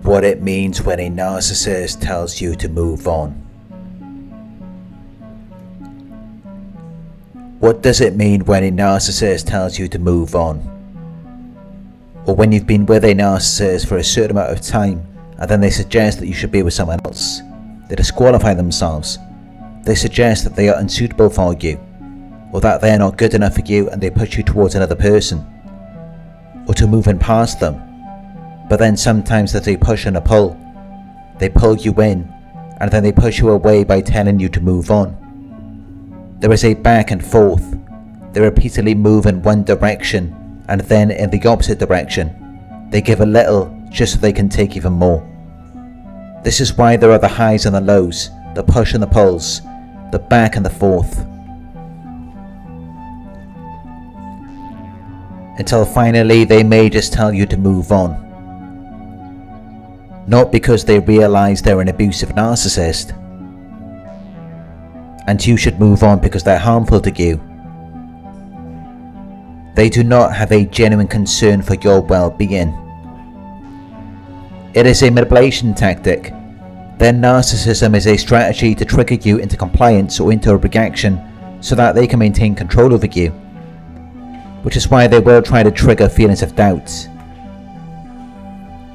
What it means when a narcissist tells you to move on. What does it mean when a narcissist tells you to move on? Or when you've been with a narcissist for a certain amount of time and then they suggest that you should be with someone else. They disqualify themselves. They suggest that they are unsuitable for you, or that they are not good enough for you, and they push you towards another person, or to move in past them. But then sometimes there's a push and a pull. They pull you in, and then they push you away by telling you to move on. There is a back and forth. They repeatedly move in one direction, and then in the opposite direction. They give a little just so they can take even more. This is why there are the highs and the lows, the push and the pulls, the back and the forth. Until finally they may just tell you to move on. Not because they realise they're an abusive narcissist, and you should move on because they're harmful to you. They do not have a genuine concern for your well-being. It is a manipulation tactic. Their narcissism is a strategy to trigger you into compliance or into a reaction so that they can maintain control over you. Which is why they will try to trigger feelings of doubt.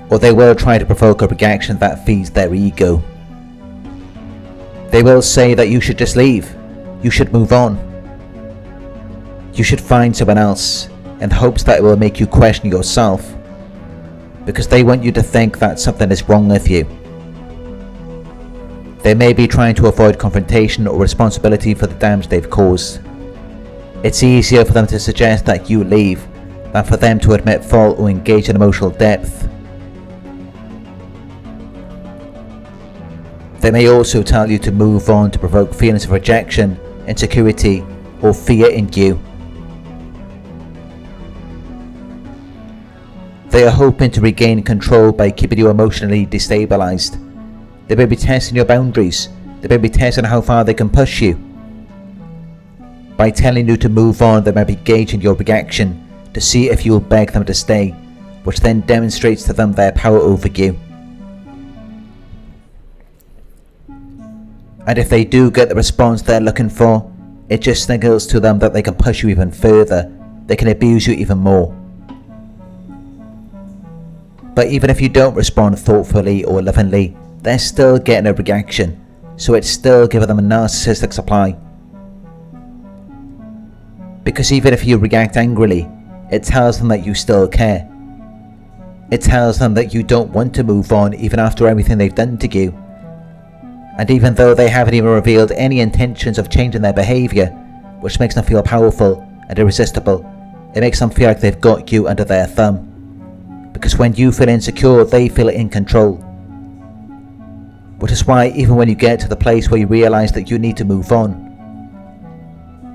Or they will try to provoke a reaction that feeds their ego. They will say that you should just leave. You should move on. You should find someone else, in hopes that it will make you question yourself. Because they want you to think that something is wrong with you. They may be trying to avoid confrontation or responsibility for the damage they've caused. It's easier for them to suggest that you leave than for them to admit fault or engage in emotional depth. They may also tell you to move on to provoke feelings of rejection, insecurity, or fear in you. They are hoping to regain control by keeping you emotionally destabilized. They may be testing your boundaries. They may be testing how far they can push you. By telling you to move on, they may be gauging your reaction to see if you will beg them to stay, which then demonstrates to them their power over you. And if they do get the response they're looking for, it just signals to them that they can push you even further. They can abuse you even more. But even if you don't respond thoughtfully or lovingly, they're still getting a reaction, so it's still giving them a narcissistic supply. Because even if you react angrily, it tells them that you still care. It tells them that you don't want to move on even after everything they've done to you. And even though they haven't even revealed any intentions of changing their behaviour, which makes them feel powerful and irresistible, it makes them feel like they've got you under their thumb. Because when you feel insecure, they feel in control. Which is why even when you get to the place where you realise that you need to move on,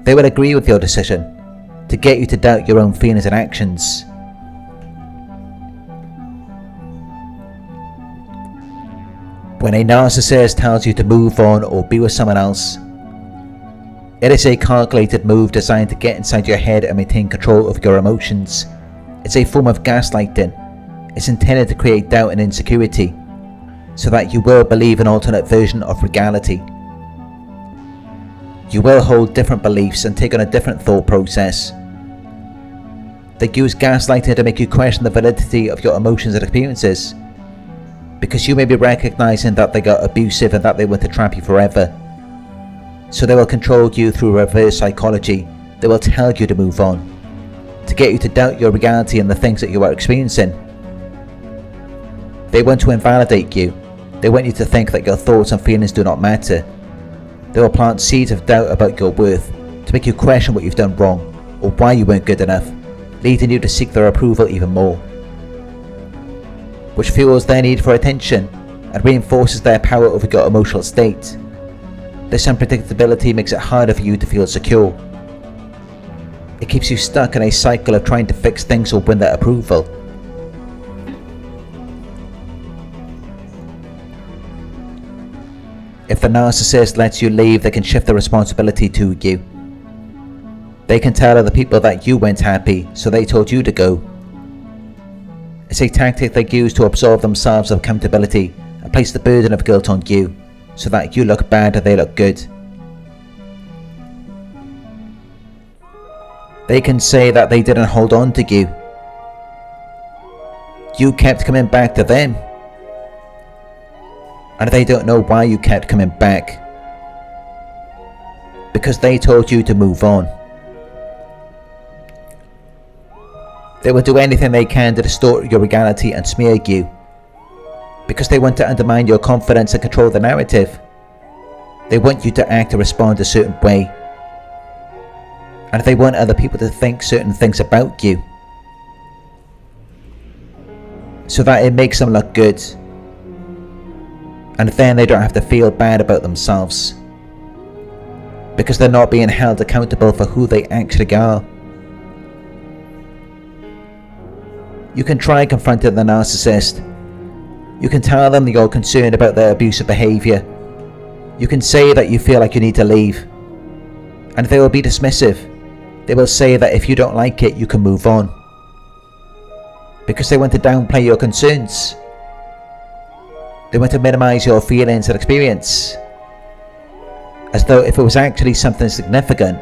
they will agree with your decision to get you to doubt your own feelings and actions. When a narcissist tells you to move on or be with someone else, it is a calculated move designed to get inside your head and maintain control of your emotions. It's a form of gaslighting. It's intended to create doubt and insecurity, so that you will believe an alternate version of reality. You will hold different beliefs and take on a different thought process. They use gaslighting to make you question the validity of your emotions and experiences, because you may be recognizing that they got abusive and that they want to trap you forever. So they will control you through reverse psychology. They will tell you to move on, to get you to doubt your reality and the things that you are experiencing. They want to invalidate you. They want you to think that your thoughts and feelings do not matter. They will plant seeds of doubt about your worth to make you question what you've done wrong or why you weren't good enough, leading you to seek their approval even more, which fuels their need for attention and reinforces their power over your emotional state. This unpredictability makes it harder for you to feel secure. It keeps you stuck in a cycle of trying to fix things or win their approval. If the narcissist lets you leave, they can shift the responsibility to you. They can tell other people that you weren't happy, so they told you to go. It's a tactic they use to absolve themselves of accountability and place the burden of guilt on you, so that you look bad and they look good. They can say that they didn't hold on to you. You kept coming back to them. And they don't know why you kept coming back. Because they told you to move on. They will do anything they can to distort your reality and smear you. Because they want to undermine your confidence and control the narrative. They want you to act or respond a certain way. And they want other people to think certain things about you, so that it makes them look good. And then they don't have to feel bad about themselves, because they're not being held accountable for who they actually are. You can try confronting the narcissist. You can tell them that you're concerned about their abusive behaviour. You can say that you feel like you need to leave. And they will be dismissive. They will say that if you don't like it, you can move on. Because they want to downplay your concerns. They want to minimise your feelings and experience. As though if it was actually something significant,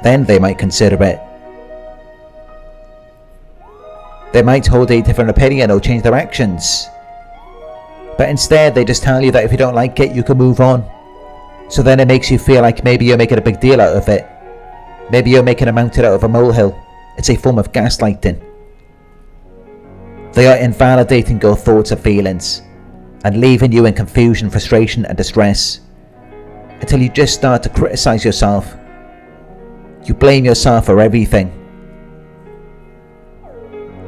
then they might consider it. They might hold a different opinion or change their actions. But instead they just tell you that if you don't like it, you can move on. So then it makes you feel like maybe you're making a big deal out of it. Maybe you're making a mountain out of a molehill. It's a form of gaslighting. They are invalidating your thoughts and feelings and leaving you in confusion, frustration and distress, until you just start to criticise yourself. You blame yourself for everything.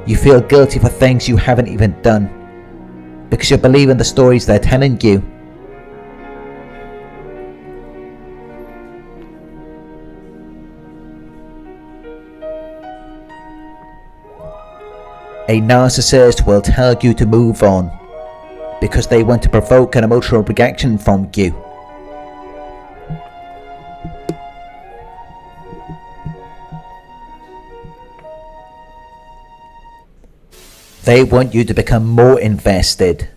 You feel guilty for things you haven't even done, because you're believing the stories they're telling you. A narcissist will tell you to move on because they want to provoke an emotional reaction from you. They want you to become more invested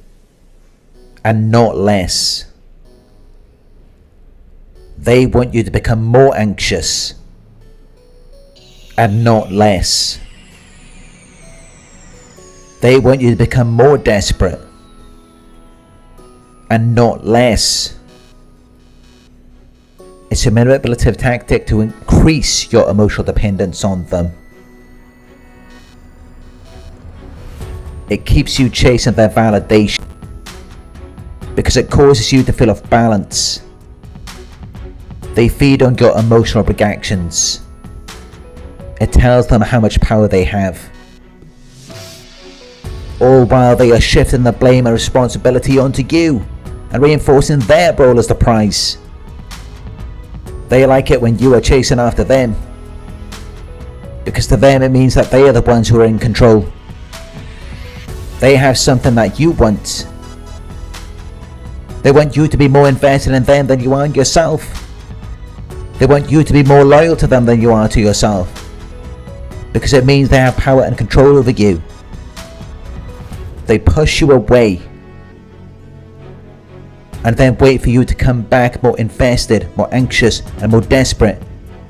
and not less. They want you to become more anxious and not less. They want you to become more desperate and not less. It's a manipulative tactic to increase your emotional dependence on them. It keeps you chasing their validation because it causes you to feel off balance. They feed on your emotional reactions. It tells them how much power they have. All while they are shifting the blame and responsibility onto you and reinforcing their role as the prize. They like it when you are chasing after them, because to them it means that they are the ones who are in control. They have something that you want. They want you to be more invested in them than you are in yourself. They want you to be more loyal to them than you are to yourself, because it means they have power and control over you. They push you away and then wait for you to come back more invested, more anxious and more desperate,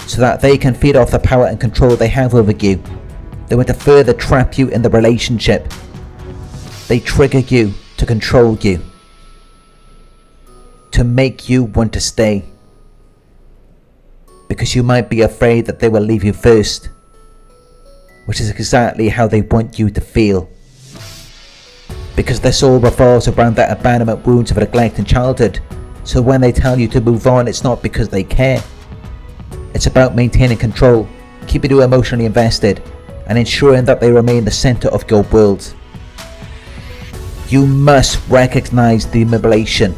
so that they can feed off the power and control they have over you. They want to further trap you in the relationship. They trigger you to control you, to make you want to stay, because you might be afraid that they will leave you first, which is exactly how they want you to feel. Because this all revolves around that abandonment wounds of neglect in childhood. So when they tell you to move on, it's not because they care. It's about maintaining control, keeping you emotionally invested, and ensuring that they remain the centre of your world. You must recognise the manipulation.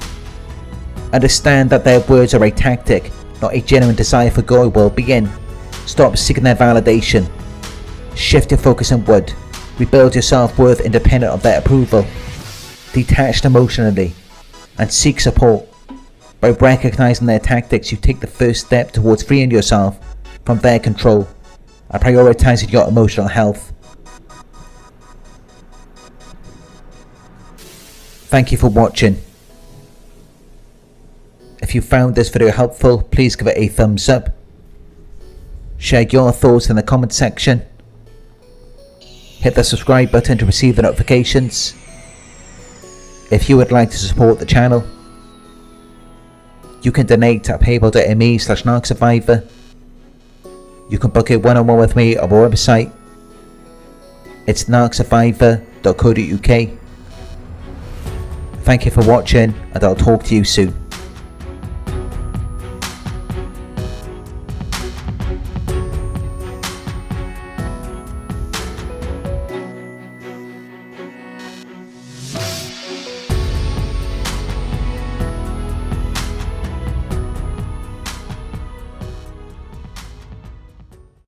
Understand that their words are a tactic, not a genuine desire for your well-being. Stop seeking their validation. Shift your focus inward. Rebuild your self-worth independent of their approval. Detached emotionally, and seek support. By recognizing their tactics, you take the first step towards freeing yourself from their control and prioritizing your emotional health. Thank you for watching. If you found this video helpful, please give it a thumbs up. Share your thoughts in the comment section. Hit the subscribe button to receive the notifications. If you would like to support the channel, you can donate at paypal.me/Narc Survivor. You can book a one-on-one with me on my website. It's narcsurvivor.co.uk. Thank you for watching, and I'll talk to you soon.